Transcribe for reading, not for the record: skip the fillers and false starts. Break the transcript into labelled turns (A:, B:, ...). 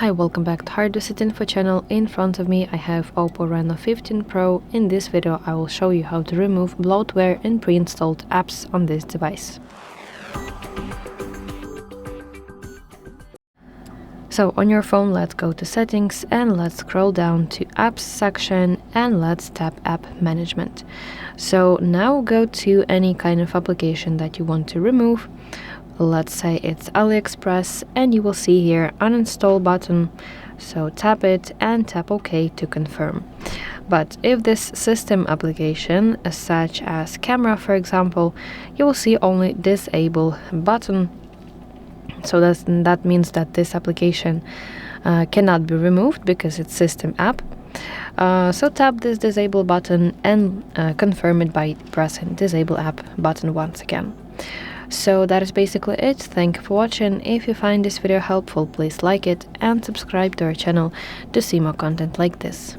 A: Hi, welcome back to HardReset.Info channel. In front of me I have OPPO Reno15 Pro. In this video I will show you how to remove bloatware and pre-installed apps on this device. So on your phone, let's go to settings and let's scroll down to apps section and let's tap app management. So now go to any kind of application that you want to remove. Let's say it's AliExpress, and you will see here uninstall button. So tap it and tap OK to confirm. But if this system application, such as camera for example, you will see only disable button. So that means that this application cannot be removed because it's system app. So tap this disable button and confirm it by pressing disable app button once again. So that is basically it. Thank you for watching. If you find this video helpful, please like it and subscribe to our channel to see more content like this.